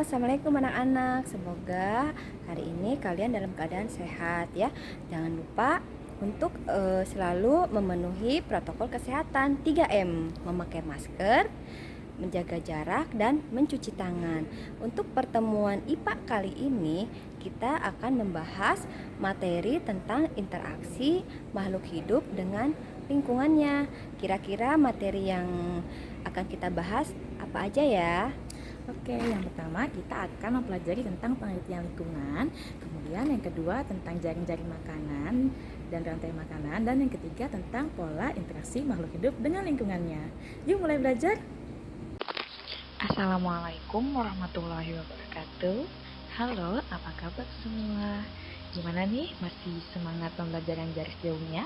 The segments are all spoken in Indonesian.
Assalamualaikum anak-anak. Semoga hari ini kalian dalam keadaan sehat ya. Jangan lupa untuk selalu memenuhi protokol kesehatan 3M, memakai masker, menjaga jarak, dan mencuci tangan. Untuk pertemuan IPA kali ini, kita akan membahas materi tentang interaksi makhluk hidup dengan lingkungannya. Kira-kira materi yang akan kita bahas apa aja ya? Oke, yang pertama kita akan mempelajari tentang penelitian lingkungan, kemudian yang kedua tentang jaring-jaring makanan dan rantai makanan, dan yang ketiga tentang pola interaksi makhluk hidup dengan lingkungannya. Yuk mulai belajar. Assalamualaikum warahmatullahi wabarakatuh. Halo, apa kabar semua? Gimana nih, masih semangat pembelajaran jarak jauhnya?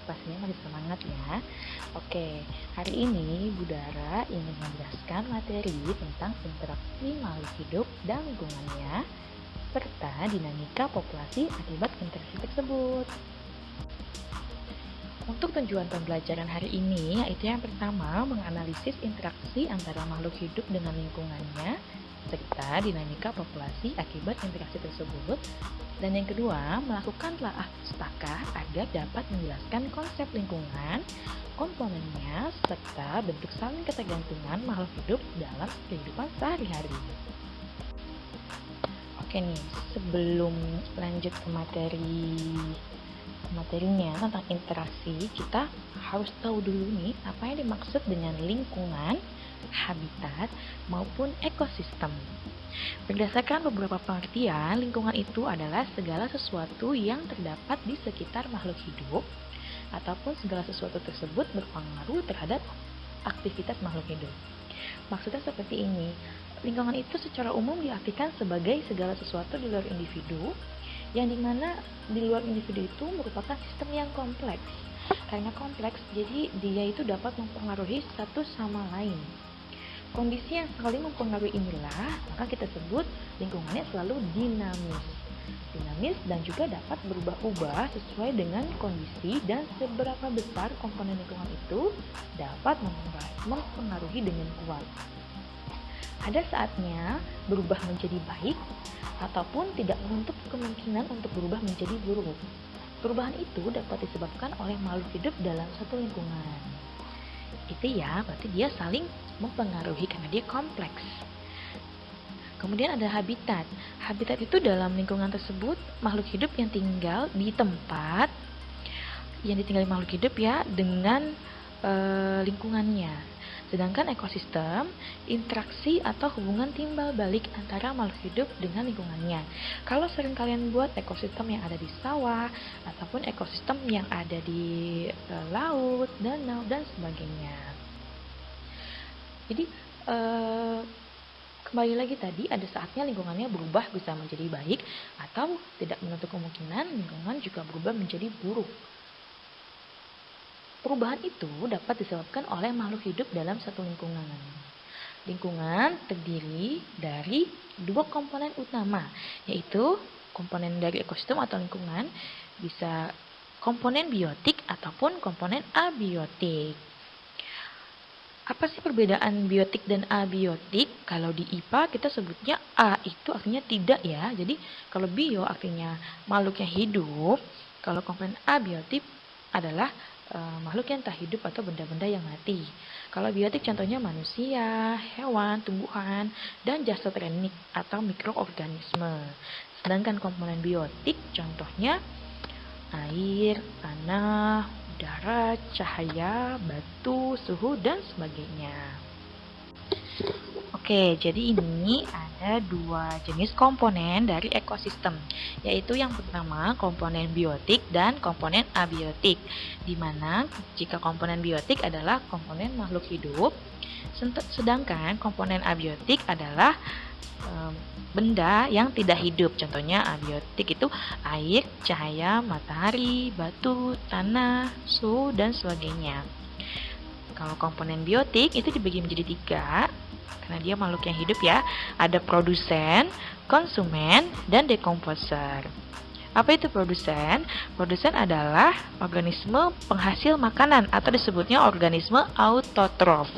Pastinya masih semangat ya. Oke, hari ini Budara ingin menjelaskan materi tentang interaksi makhluk hidup dan lingkungannya serta dinamika populasi akibat interaksi tersebut. Untuk tujuan pembelajaran hari ini yaitu yang pertama menganalisis interaksi antara makhluk hidup dengan lingkungannya serta dinamika populasi akibat interaksi tersebut, dan yang kedua melakukan telaah pustaka agar dapat menjelaskan konsep lingkungan, komponennya, serta bentuk saling ketergantungan makhluk hidup dalam kehidupan sehari-hari. Oke nih, sebelum lanjut ke materinya tentang interaksi, kita harus tahu dulu nih apa yang dimaksud dengan lingkungan, habitat, maupun ekosistem. Berdasarkan beberapa pengertian, lingkungan itu adalah segala sesuatu yang terdapat di sekitar makhluk hidup ataupun segala sesuatu tersebut berpengaruh terhadap aktivitas makhluk hidup. Maksudnya seperti ini, lingkungan itu secara umum diartikan sebagai segala sesuatu di luar individu, yang dimana di luar individu itu merupakan sistem yang kompleks. Karena kompleks, jadi dia itu dapat mempengaruhi satu sama lain. Kondisi yang saling mempengaruhi inilah maka kita sebut lingkungannya selalu dinamis. Dinamis dan juga dapat berubah-ubah sesuai dengan kondisi dan seberapa besar komponen lingkungan itu dapat mempengaruhi dengan kuat. Ada saatnya berubah menjadi baik ataupun tidak menutup kemungkinan untuk berubah menjadi buruk. Perubahan itu dapat disebabkan oleh makhluk hidup dalam satu lingkungan. Itu ya, berarti dia saling mempengaruhi karena dia kompleks. Kemudian ada habitat. Habitat itu dalam lingkungan tersebut makhluk hidup yang tinggal di tempat yang ditinggali makhluk hidup ya dengan lingkungannya. Sedangkan ekosistem, interaksi atau hubungan timbal balik antara makhluk hidup dengan lingkungannya. Kalau sering kalian buat ekosistem yang ada di sawah, ataupun ekosistem yang ada di laut, danau, dan sebagainya. Jadi, kembali lagi tadi, ada saatnya lingkungannya berubah bisa menjadi baik, atau tidak menutup kemungkinan lingkungan juga berubah menjadi buruk. Perubahan itu dapat disebabkan oleh makhluk hidup dalam satu lingkungan. Lingkungan terdiri dari dua komponen utama, yaitu komponen dari ekosistem atau lingkungan, bisa komponen biotik ataupun komponen abiotik. Apa sih perbedaan biotik dan abiotik? Kalau di IPA kita sebutnya A itu artinya tidak ya. Jadi kalau bio artinya makhluk yang hidup, kalau komponen abiotik adalah makhluk yang tak hidup atau benda-benda yang mati. Kalau biotik contohnya manusia, hewan, tumbuhan, dan jasad renik atau mikroorganisme. Sedangkan komponen biotik contohnya air, tanah, udara, cahaya, batu, suhu, dan sebagainya. Oke, jadi ini ada dua jenis komponen dari ekosistem, yaitu yang pertama komponen biotik dan komponen abiotik, di mana jika komponen biotik adalah komponen makhluk hidup, sedangkan komponen abiotik adalah benda yang tidak hidup. Contohnya abiotik itu air, cahaya, matahari, batu, tanah, suhu, dan sebagainya. Kalau komponen biotik itu dibagi menjadi 3, karena dia makhluk yang hidup ya. Ada produsen, konsumen, dan dekomposer. Apa itu produsen? Produsen adalah organisme penghasil makanan atau disebutnya organisme autotrof.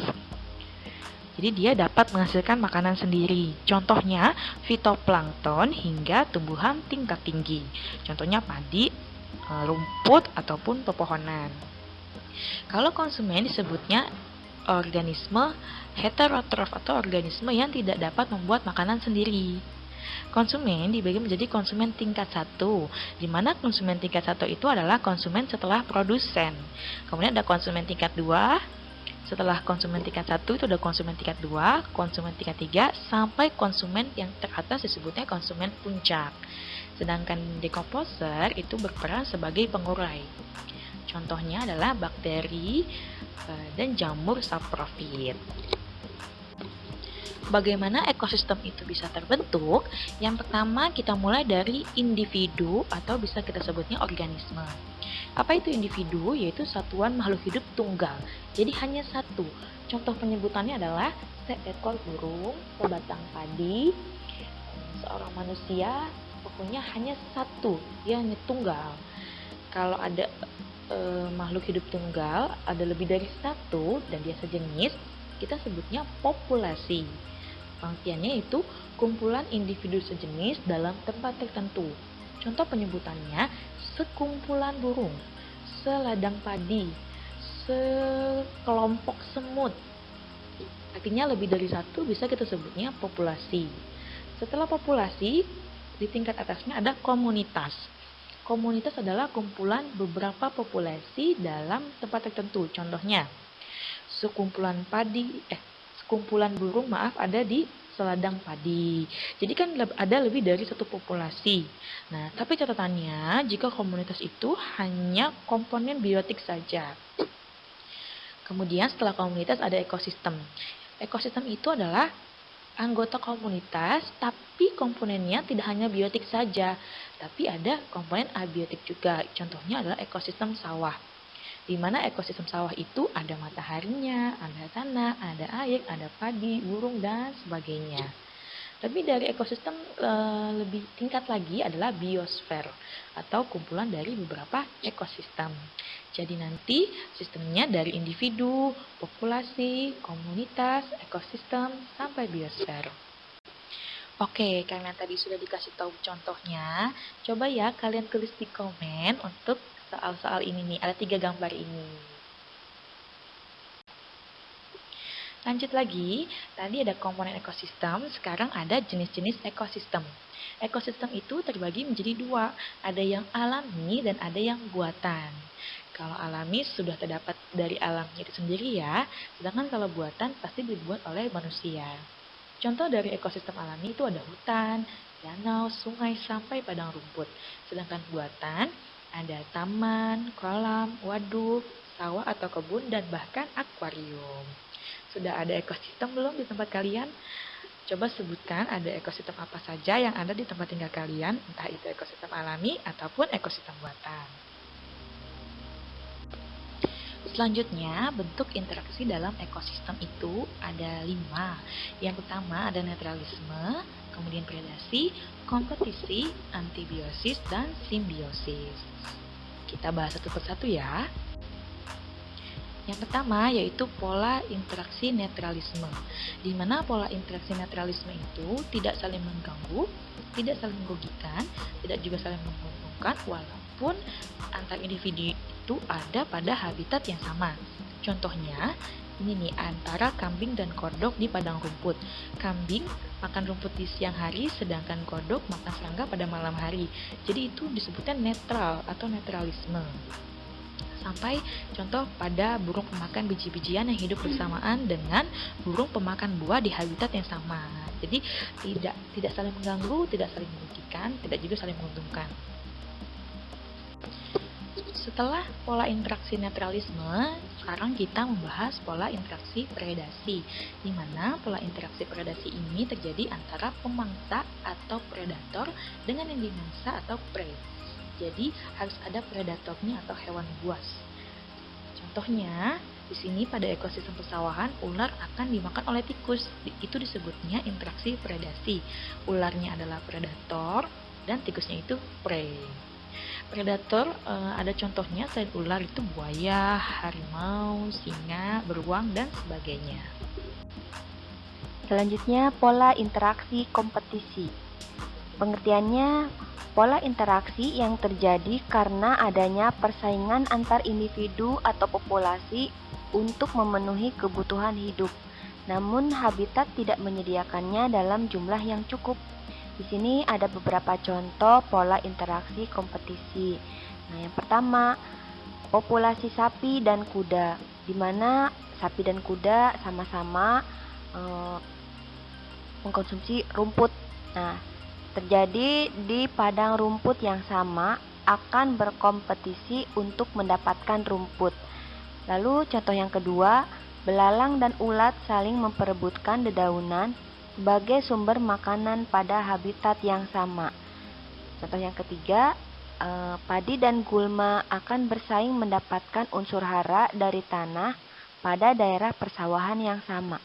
Jadi dia dapat menghasilkan makanan sendiri. Contohnya fitoplankton hingga tumbuhan tingkat tinggi. Contohnya padi, rumput ataupun pepohonan. Kalau konsumen disebutnya organisme heterotrof atau organisme yang tidak dapat membuat makanan sendiri. Konsumen dibagi menjadi konsumen tingkat 1, di mana konsumen tingkat 1 itu adalah konsumen setelah produsen. Kemudian ada konsumen tingkat 2, setelah konsumen tingkat 1 itu ada konsumen tingkat 2, konsumen tingkat 3, sampai konsumen yang teratas disebutnya konsumen puncak. Sedangkan dekomposer itu berperan sebagai pengurai. Contohnya adalah bakteri dan jamur saprofit. Bagaimana ekosistem itu bisa terbentuk? Yang pertama kita mulai dari individu atau bisa kita sebutnya organisme. Apa itu individu? Yaitu satuan makhluk hidup tunggal. Jadi hanya satu. Contoh penyebutannya adalah seekor burung, sebatang padi, seorang manusia, pokoknya hanya satu, dia hanya tunggal. Kalau ada makhluk hidup tunggal, ada lebih dari satu dan dia sejenis, kita sebutnya populasi. Pengertiannya itu kumpulan individu sejenis dalam tempat tertentu. Contoh penyebutannya sekumpulan burung, seladang padi, sekelompok semut. Artinya lebih dari satu bisa kita sebutnya populasi. Setelah populasi, di tingkat atasnya ada komunitas. Komunitas adalah kumpulan beberapa populasi dalam tempat tertentu. Contohnya, sekumpulan burung ada di seladang padi. Jadi kan ada lebih dari satu populasi. Nah, tapi catatannya jika komunitas itu hanya komponen biotik saja. Kemudian setelah komunitas ada ekosistem. Ekosistem itu adalah anggota komunitas, tapi komponennya tidak hanya biotik saja, tapi ada komponen abiotik juga. Contohnya adalah ekosistem sawah. Di mana ekosistem sawah itu ada mataharinya, ada tanah, ada air, ada padi, burung, dan sebagainya. Tapi dari ekosistem lebih tingkat lagi adalah biosfer atau kumpulan dari beberapa ekosistem. Jadi nanti sistemnya dari individu, populasi, komunitas, ekosistem, sampai biosfer. Oke, karena tadi sudah dikasih tahu contohnya, coba ya kalian tulis di komen untuk soal-soal ini nih, ada 3 gambar ini. Lanjut lagi, tadi ada komponen ekosistem, sekarang ada jenis-jenis ekosistem. Ekosistem itu terbagi menjadi 2, ada yang alami dan ada yang buatan. Kalau alami sudah terdapat dari alamnya itu sendiri ya, sedangkan kalau buatan pasti dibuat oleh manusia. Contoh dari ekosistem alami itu ada hutan, danau, sungai, sampai padang rumput. Sedangkan buatan ada taman, kolam, waduk, sawah atau kebun, dan bahkan akuarium. Sudah ada ekosistem belum di tempat kalian? Coba sebutkan ada ekosistem apa saja yang ada di tempat tinggal kalian, entah itu ekosistem alami ataupun ekosistem buatan. Selanjutnya, bentuk interaksi dalam ekosistem itu ada 5. Yang pertama ada netralisme, kemudian predasi, kompetisi, antibiosis, dan simbiosis. Kita bahas satu persatu ya. Yang pertama yaitu pola interaksi netralisme, di mana pola interaksi netralisme itu tidak saling mengganggu, tidak saling merugikan, tidak juga saling menguntungkan, walaupun antar individu itu ada pada habitat yang sama. Contohnya, ini nih antara kambing dan kodok di padang rumput. Kambing makan rumput di siang hari, sedangkan kodok makan serangga pada malam hari. Jadi itu disebutnya netral atau netralisme. Sampai contoh pada burung pemakan biji-bijian yang hidup bersamaan dengan burung pemakan buah di habitat yang sama. Jadi tidak saling mengganggu, tidak saling merugikan, tidak juga saling menguntungkan. Setelah pola interaksi netralisme, sekarang kita membahas pola interaksi predasi, di mana pola interaksi predasi ini terjadi antara pemangsa atau predator dengan yang dimangsa atau prey. Jadi harus ada predatornya atau hewan buas. Contohnya, di sini pada ekosistem persawahan, ular akan dimakan oleh tikus. Itu disebutnya interaksi predasi. Ularnya adalah predator dan tikusnya itu prey. Predator ada contohnya selain ular itu buaya, harimau, singa, beruang, dan sebagainya. Selanjutnya, pola interaksi kompetisi. Pengertiannya, pola interaksi yang terjadi karena adanya persaingan antar individu atau populasi untuk memenuhi kebutuhan hidup. Namun habitat tidak menyediakannya dalam jumlah yang cukup. Di sini ada beberapa contoh pola interaksi kompetisi. Nah, yang pertama, populasi sapi dan kuda, di mana sapi dan kuda sama-sama mengkonsumsi rumput. Nah, terjadi di padang rumput yang sama akan berkompetisi untuk mendapatkan rumput. Lalu contoh yang kedua, belalang dan ulat saling memperebutkan dedaunan sebagai sumber makanan pada habitat yang sama. Contoh yang ketiga, padi dan gulma akan bersaing mendapatkan unsur hara dari tanah pada daerah persawahan yang sama.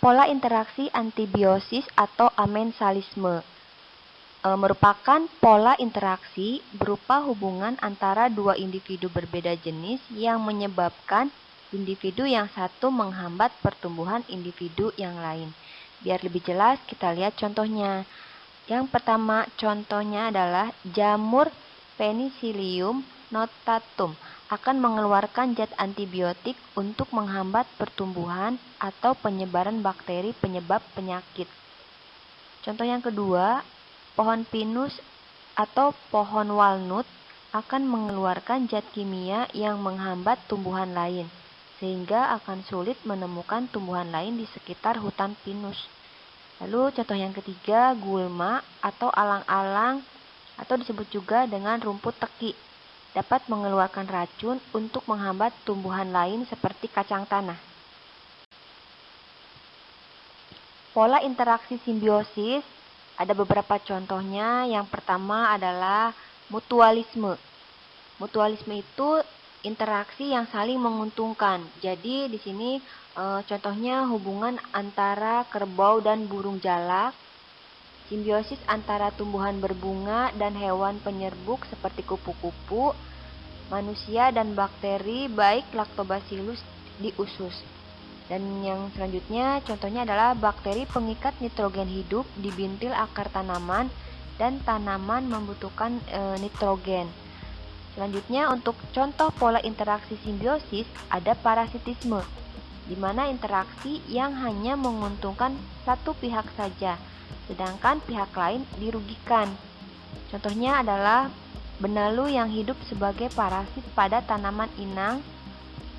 Pola interaksi antibiosis atau amensalisme merupakan pola interaksi berupa hubungan antara dua individu berbeda jenis yang menyebabkan individu yang satu menghambat pertumbuhan individu yang lain. Biar lebih jelas, kita lihat contohnya. Yang pertama, contohnya adalah jamur Penicillium notatum akan mengeluarkan zat antibiotik untuk menghambat pertumbuhan atau penyebaran bakteri penyebab penyakit. Contoh yang kedua, pohon pinus atau pohon walnut akan mengeluarkan zat kimia yang menghambat tumbuhan lain, sehingga akan sulit menemukan tumbuhan lain di sekitar hutan pinus. Lalu contoh yang ketiga, gulma atau alang-alang atau disebut juga dengan rumput teki dapat mengeluarkan racun untuk menghambat tumbuhan lain seperti kacang tanah. Pola interaksi simbiosis ada beberapa contohnya. Yang pertama adalah mutualisme. Mutualisme itu interaksi yang saling menguntungkan. Jadi di sini contohnya hubungan antara kerbau dan burung jalak, simbiosis antara tumbuhan berbunga dan hewan penyerbuk seperti kupu-kupu, manusia dan bakteri baik Lactobacillus di usus. Dan yang selanjutnya contohnya adalah bakteri pengikat nitrogen hidup di bintil akar tanaman dan tanaman membutuhkan nitrogen. Selanjutnya untuk contoh pola interaksi simbiosis ada parasitisme, di mana interaksi yang hanya menguntungkan satu pihak saja, sedangkan pihak lain dirugikan. Contohnya adalah benalu yang hidup sebagai parasit pada tanaman inang,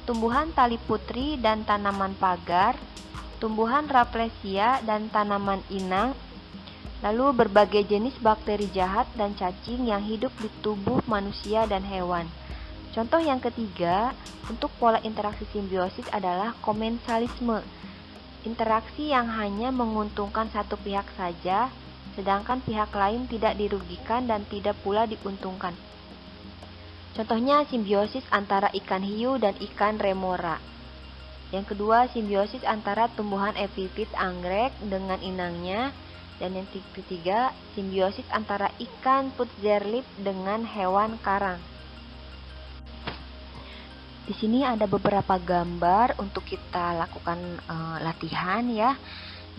tumbuhan tali putri dan tanaman pagar, tumbuhan Rafflesia dan tanaman inang, lalu berbagai jenis bakteri jahat dan cacing yang hidup di tubuh manusia dan hewan. Contoh yang ketiga, untuk pola interaksi simbiosis adalah komensalisme. Interaksi yang hanya menguntungkan satu pihak saja, sedangkan pihak lain tidak dirugikan dan tidak pula diuntungkan. Contohnya simbiosis antara ikan hiu dan ikan remora. Yang kedua, simbiosis antara tumbuhan epifit anggrek dengan inangnya. Dan yang ketiga, simbiosis antara ikan putjerlip dengan hewan karang. Di sini ada beberapa gambar untuk kita lakukan latihan ya.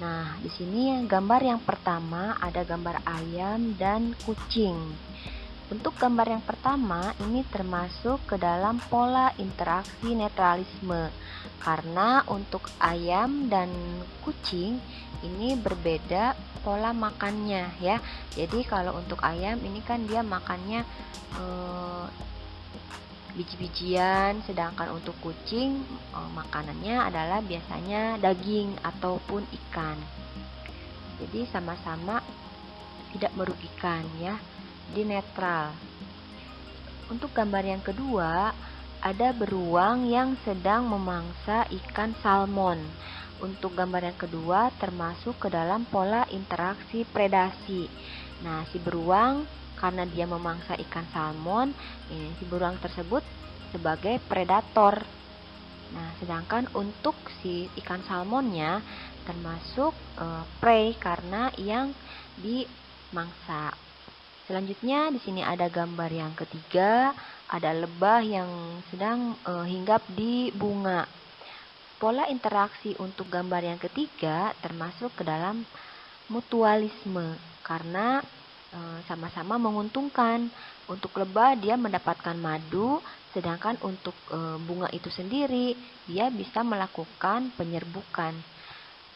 Nah, di sini gambar yang pertama ada gambar ayam dan kucing. Untuk gambar yang pertama ini termasuk ke dalam pola interaksi netralisme, karena untuk ayam dan kucing ini berbeda pola makannya ya. Jadi kalau untuk ayam ini kan dia makannya biji-bijian, sedangkan untuk kucing makanannya adalah biasanya daging ataupun ikan. Jadi sama-sama tidak merugikan ya, di netral. Untuk gambar yang kedua ada beruang yang sedang memangsa ikan salmon. Untuk gambar yang kedua termasuk ke dalam pola interaksi predasi. Nah, si beruang karena dia memangsa ikan salmon, si beruang tersebut sebagai predator. Nah, sedangkan untuk si ikan salmonnya termasuk prey karena yang dimangsa. Selanjutnya di sini ada gambar yang ketiga, ada lebah yang sedang hinggap di bunga. pola interaksi untuk gambar yang ketiga termasuk ke dalam mutualisme karena sama-sama menguntungkan. Untuk lebah dia mendapatkan madu, sedangkan untuk bunga itu sendiri dia bisa melakukan penyerbukan.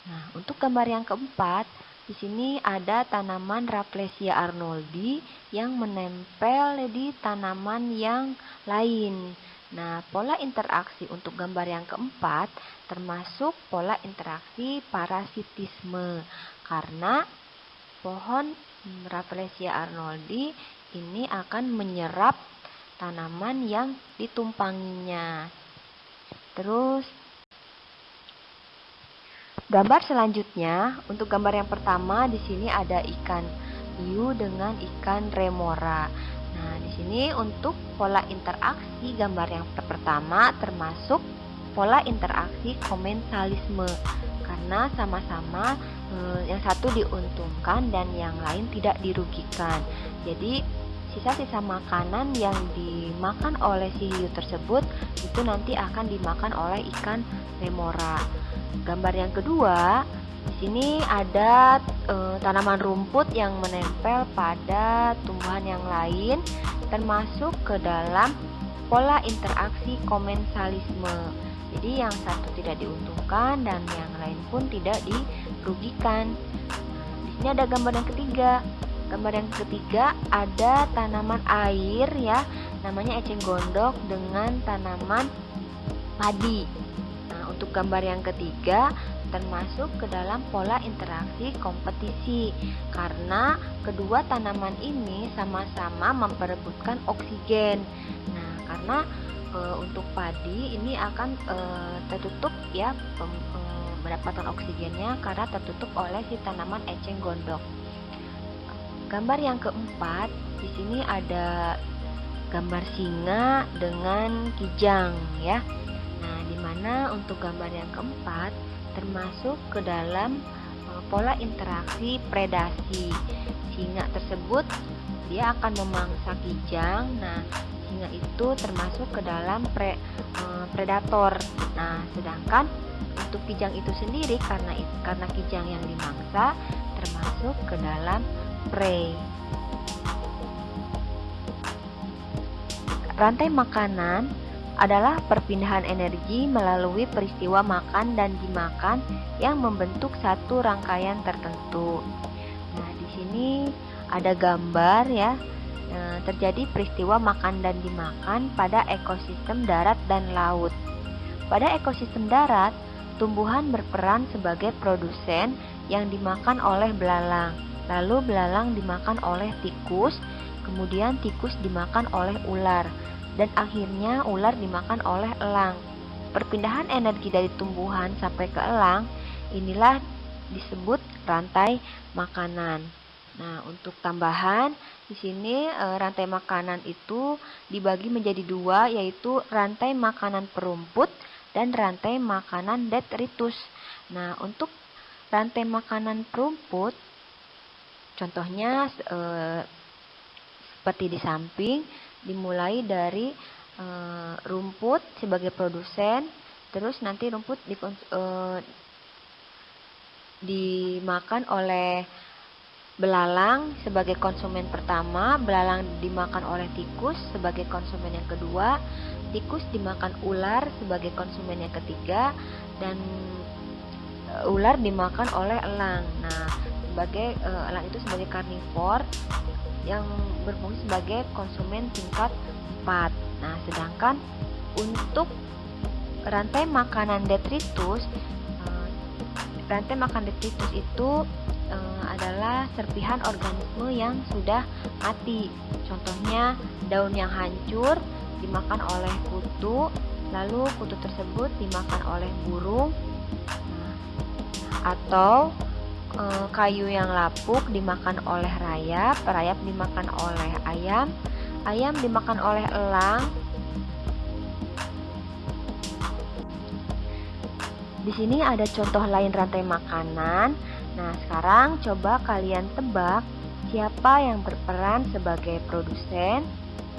Nah, untuk gambar yang keempat, di sini ada tanaman Rafflesia arnoldi yang menempel di tanaman yang lain. Nah, pola interaksi untuk gambar yang keempat termasuk pola interaksi parasitisme karena pohon Rafflesia arnoldi ini akan menyerap tanaman yang ditumpanginya. Terus gambar selanjutnya, untuk gambar yang pertama di sini ada ikan hiu dengan ikan remora. Nah, di sini untuk pola interaksi gambar yang pertama termasuk pola interaksi komensalisme karena sama-sama yang satu diuntungkan dan yang lain tidak dirugikan. Jadi sisa-sisa makanan yang dimakan oleh si hiu tersebut itu nanti akan dimakan oleh ikan remora. Gambar yang kedua, di sini ada tanaman rumput yang menempel pada tumbuhan yang lain termasuk ke dalam pola interaksi komensalisme. Jadi yang satu tidak diuntungkan dan yang lain pun tidak dirugikan. Di sini ada gambar yang ketiga. Gambar yang ketiga ada tanaman air ya, namanya eceng gondok dengan tanaman padi. Nah, untuk gambar yang ketiga termasuk ke dalam pola interaksi kompetisi karena kedua tanaman ini sama-sama memperebutkan oksigen. Nah, karena untuk padi ini akan tertutup ya mendapatkan oksigennya karena tertutup oleh si tanaman eceng gondok. Gambar yang keempat, di sini ada gambar singa dengan kijang ya. Nah, di mana untuk gambar yang keempat termasuk ke dalam pola interaksi predasi. Singa tersebut dia akan memangsa kijang. Nah, singa itu termasuk ke dalam predator. Nah, sedangkan untuk kijang itu sendiri karena kijang yang dimangsa termasuk ke dalam prey. Rantai makanan adalah perpindahan energi melalui peristiwa makan dan dimakan yang membentuk satu rangkaian tertentu. Nah, di sini ada gambar ya. Terjadi peristiwa makan dan dimakan pada ekosistem darat dan laut. Pada ekosistem darat, tumbuhan berperan sebagai produsen yang dimakan oleh belalang. Lalu belalang dimakan oleh tikus, kemudian tikus dimakan oleh ular, dan akhirnya ular dimakan oleh elang. Perpindahan energi dari tumbuhan sampai ke elang, inilah disebut rantai makanan. Nah, untuk tambahan, di sini rantai makanan itu dibagi menjadi dua, yaitu rantai makanan perumput dan rantai makanan detritus. Nah, untuk rantai makanan perumput, contohnya seperti di samping, dimulai dari rumput sebagai produsen, terus nanti rumput dimakan oleh belalang sebagai konsumen pertama, belalang dimakan oleh tikus sebagai konsumen yang kedua, tikus dimakan ular sebagai konsumen yang ketiga, dan ular dimakan oleh elang. Nah, elang itu sebagai karnivor yang berfungsi sebagai konsumen tingkat 4. Nah, sedangkan untuk rantai makanan detritus itu adalah serpihan organisme yang sudah mati. Contohnya daun yang hancur dimakan oleh kutu, lalu kutu tersebut dimakan oleh burung, atau kayu yang lapuk dimakan oleh rayap, rayap dimakan oleh ayam, ayam dimakan oleh elang. Di sini ada contoh lain rantai makanan. Nah, sekarang coba kalian tebak siapa yang berperan sebagai produsen,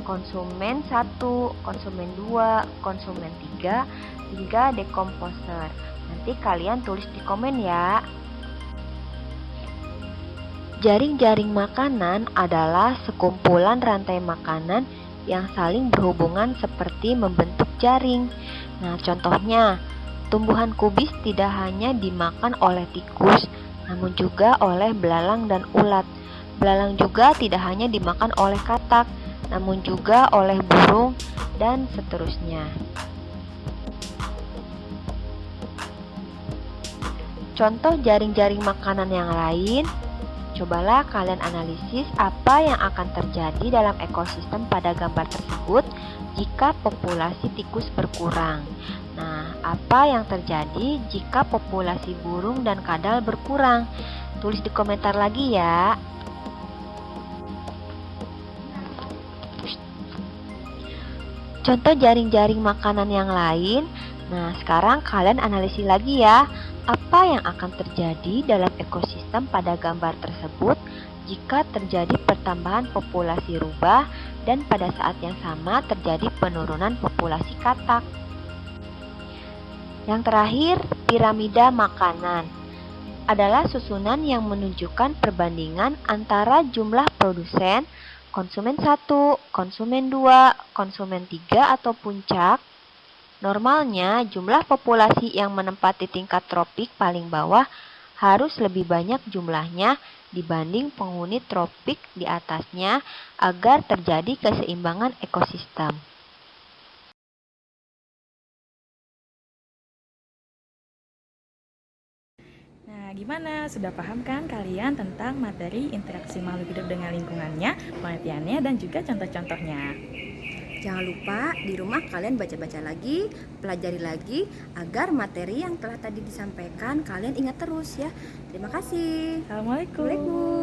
konsumen 1, konsumen 2, konsumen 3, hingga dekomposer. Nanti kalian tulis di komen ya. Jaring-jaring makanan adalah sekumpulan rantai makanan yang saling berhubungan seperti membentuk jaring. Nah, contohnya, tumbuhan kubis tidak hanya dimakan oleh tikus, namun juga oleh belalang dan ulat. Belalang juga tidak hanya dimakan oleh katak, namun juga oleh burung dan seterusnya. Contoh jaring-jaring makanan yang lain, cobalah kalian analisis apa yang akan terjadi dalam ekosistem pada gambar tersebut jika populasi tikus berkurang. Nah, apa yang terjadi jika populasi burung dan kadal berkurang? Tulis di komentar lagi ya. Contoh jaring-jaring makanan yang lain. Nah, sekarang kalian analisis lagi ya. Apa yang akan terjadi dalam ekosistem pada gambar tersebut jika terjadi pertambahan populasi rubah dan pada saat yang sama terjadi penurunan populasi katak. Yang terakhir, piramida makanan adalah susunan yang menunjukkan perbandingan antara jumlah produsen, konsumen 1, konsumen 2, konsumen 3 atau puncak. Normalnya, jumlah populasi yang menempati tingkat tropik paling bawah harus lebih banyak jumlahnya dibanding penghuni tropik di atasnya agar terjadi keseimbangan ekosistem. Nah, gimana? Sudah paham kan kalian tentang materi interaksi makhluk hidup dengan lingkungannya, pengertiannya, dan juga contoh-contohnya? Jangan lupa di rumah kalian baca-baca lagi, pelajari lagi agar materi yang telah tadi disampaikan kalian ingat terus ya. Terima kasih. Assalamualaikum. Assalamualaikum.